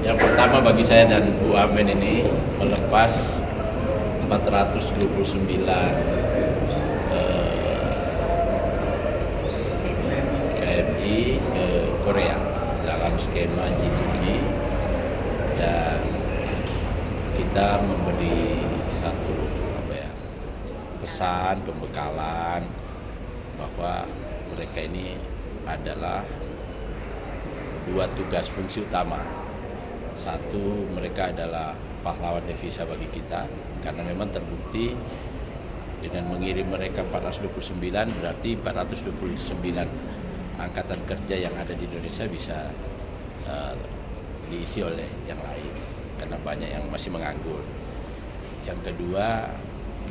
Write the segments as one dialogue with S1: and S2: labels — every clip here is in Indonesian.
S1: Yang pertama bagi saya dan Bu Amen ini melepas 429 KMI ke Korea dalam skema G2G, dan kita memberi satu pesan pembekalan bahwa mereka ini adalah dua tugas fungsi utama. Satu, mereka adalah pahlawan devisa bagi kita karena memang terbukti dengan mengirim mereka 429 berarti 429 angkatan kerja yang ada di Indonesia bisa diisi oleh yang lain karena banyak yang masih menganggur. Yang kedua,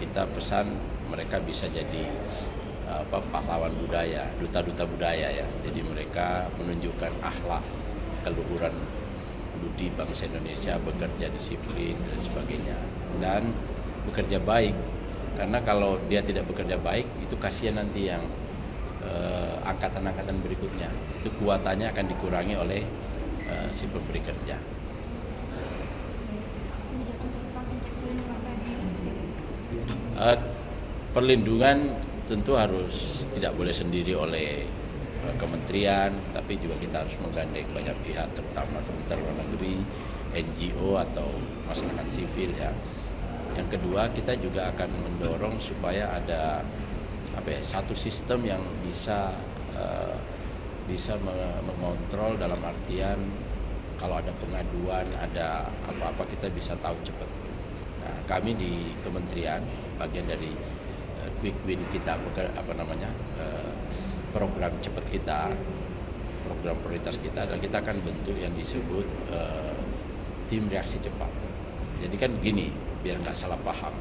S1: kita pesan mereka bisa jadi pahlawan budaya, duta-duta budaya ya. Jadi mereka menunjukkan akhlak, keluhuran budi bangsa Indonesia, bekerja disiplin dan sebagainya, dan bekerja baik. Karena kalau dia tidak bekerja baik, itu kasihan nanti yang angkatan-angkatan berikutnya. Itu kuatannya akan dikurangi oleh si pemberi kerja. Perlindungan tentu harus tidak boleh sendiri oleh kementerian, tapi juga kita harus menggandeng banyak pihak, terutama Kementerian Luar Negeri, NGO atau masyarakat sivil ya. Yang kedua, kita juga akan mendorong supaya ada satu sistem yang bisa mengontrol, dalam artian kalau ada pengaduan, ada apa-apa kita bisa tahu cepat. Nah, kami di kementerian bagian dari quick win kita, program cepat kita, program prioritas kita, dan kita akan bentuk yang disebut tim reaksi cepat. Jadi kan gini, biar nggak salah paham.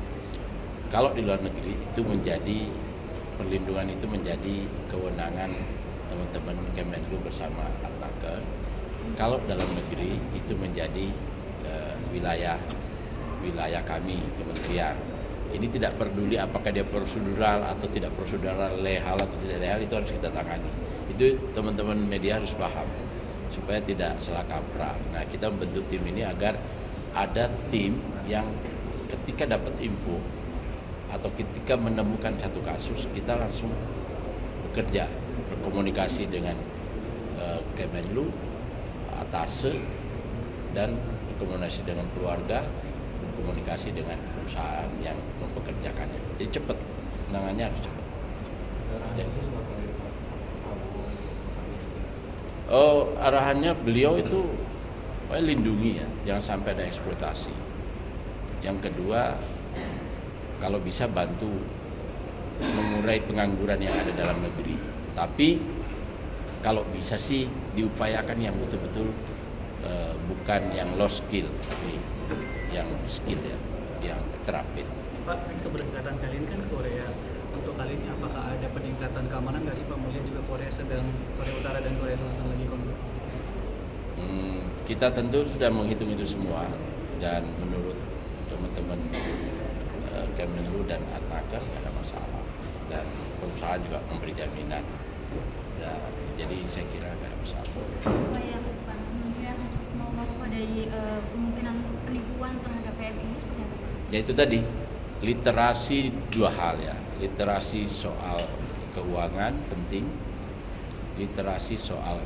S1: Kalau di luar negeri itu menjadi perlindungan itu menjadi kewenangan teman-teman Kemenlu bersama Atnaker. Kalau dalam negeri itu menjadi wilayah kami kementerian. Ini tidak peduli apakah dia prosedural atau tidak prosedural, lehal atau tidak lehal, itu harus kita tangani. Itu teman-teman media harus paham supaya tidak salah kaprah. Nah, kita membentuk tim ini agar ada tim yang ketika dapat info atau ketika menemukan satu kasus, kita langsung bekerja, berkomunikasi dengan Kemenlu, atase, dan berkomunikasi dengan keluarga, berkomunikasi dengan perusahaan yang mempekerjakannya. Jadi cepat, penanganannya harus cepat. Arahannya beliau itu lindungi ya, jangan sampai ada eksploitasi. Yang kedua, kalau bisa bantu mengurai pengangguran yang ada dalam negeri. Tapi kalau bisa sih diupayakan yang betul-betul bukan yang low skill, tapi yang skill ya, yang terapin.
S2: Pak, keberangkatan kalian kan ke Korea. Untuk kali ini apakah ada peningkatan keamanan nggak sih Pak? Melihat juga Korea Utara dan Korea Selatan lagi konflik.
S1: Kita tentu sudah menghitung itu semua, dan menurut teman-teman Kemenlu dan Atnaker tidak ada masalah, dan perusahaan juga memberi jaminan. Jadi saya kira tidak ada masalah.
S3: Yang mau waspadai kemungkinan penipuan terhadap PMI ini seperti apa?
S1: Ya itu tadi, literasi dua hal ya, literasi soal keuangan penting, literasi soal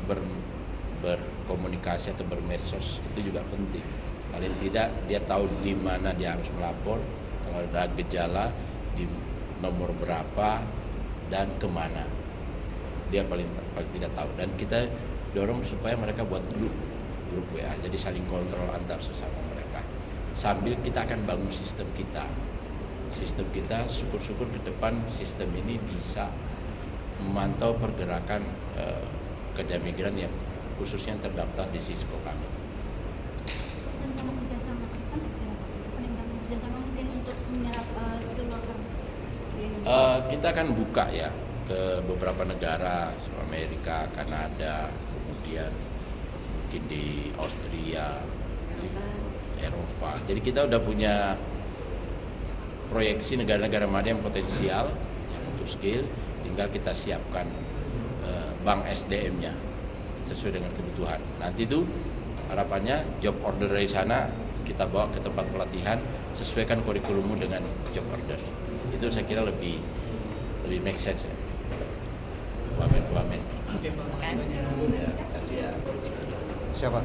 S1: berkomunikasi atau bermedsos itu juga penting. Paling tidak dia tahu di mana dia harus melapor, kalau ada gejala di nomor berapa dan kemana, dia paling tidak tahu. Dan kita dorong supaya mereka buat grup WA, jadi saling kontrol antar sesama mereka. Sambil kita akan bangun sistem kita, syukur-syukur ke depan sistem ini bisa memantau pergerakan kerja migran yang khususnya terdaftar di Cisco kami.
S3: Dan sama kerjasama ke depan seperti apa? Peningkatan kerjasama mungkin untuk menyerap skill worker di Indonesia.
S1: Kita akan buka ya ke beberapa negara, Amerika, Kanada, kemudian mungkin di Austria, di Eropa. Jadi kita udah punya proyeksi negara-negara mana yang potensial yang untuk skill, tinggal kita siapkan bank SDM-nya sesuai dengan kebutuhan. Nanti itu harapannya job order dari sana kita bawa ke tempat pelatihan, sesuaikan kurikulummu dengan job order. Itu saya kira lebih make sense ya. Wamen.
S2: Oke Pak, makasih banyak.
S1: Ya, kasih ya.
S4: Siapa?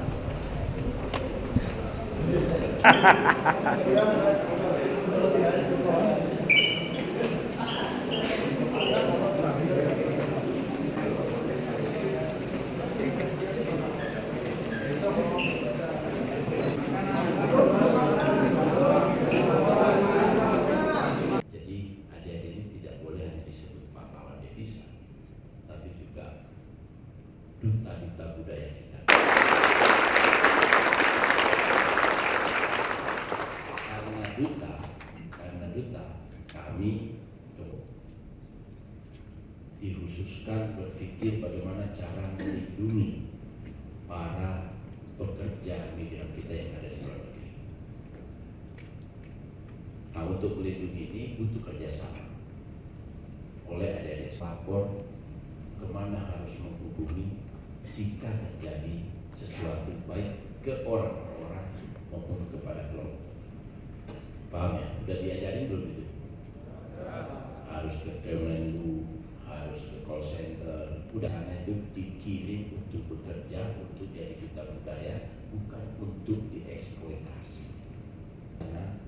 S1: Jadi adik-adik ini tidak boleh hanya disebut pahlawan devisa, tapi juga duta-duta budaya kita. Karena duta kami dikhususkan berpikir bagaimana cara melindungi para pekerja migran kita yang ada di luar negeri. Nah, untuk melindungi ini butuh kerjasama oleh adik-adik. Lapor kemana harus menghubungi jika terjadi sesuatu baik ke orang-orang maupun kepada kelompok. Paham ya? Udah diajarin belum itu? Harus ke Kemenlu, harus ke call center. Udah sana itu dikirim untuk bekerja, untuk jadi duta budaya, bukan untuk dieksploitasi. Karena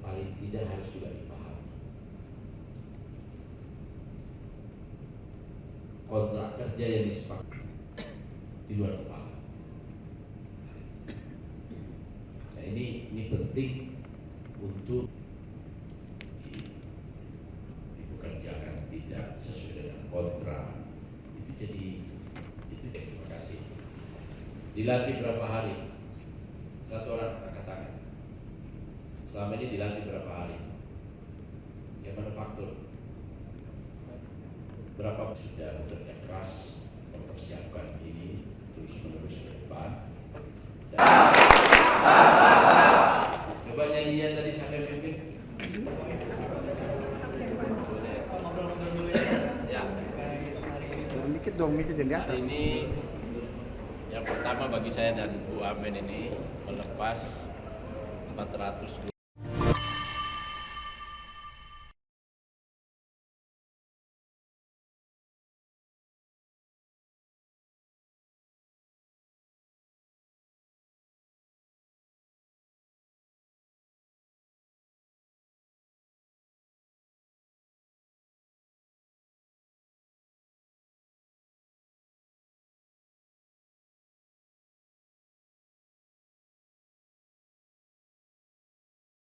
S1: paling tidak harus juga dipahami. Kontrak kerja yang disepakati di luar kepala. Nah, ini penting untuk dipekerjakan tidak sesuai dengan kontrak. Itu jadi terima kasih. Dilatih berapa hari? Satu orang angkat tangan. Selama ini dilatih berapa hari? Yang manufaktur berapa sudah bekerja keras mempersiapkan ini terus menerus ke depan. Coba nyanyian tadi sampai mungkin. Ya.
S4: Mikir di atas.
S1: Hari ini yang pertama bagi saya dan Bu Amen ini melepas 400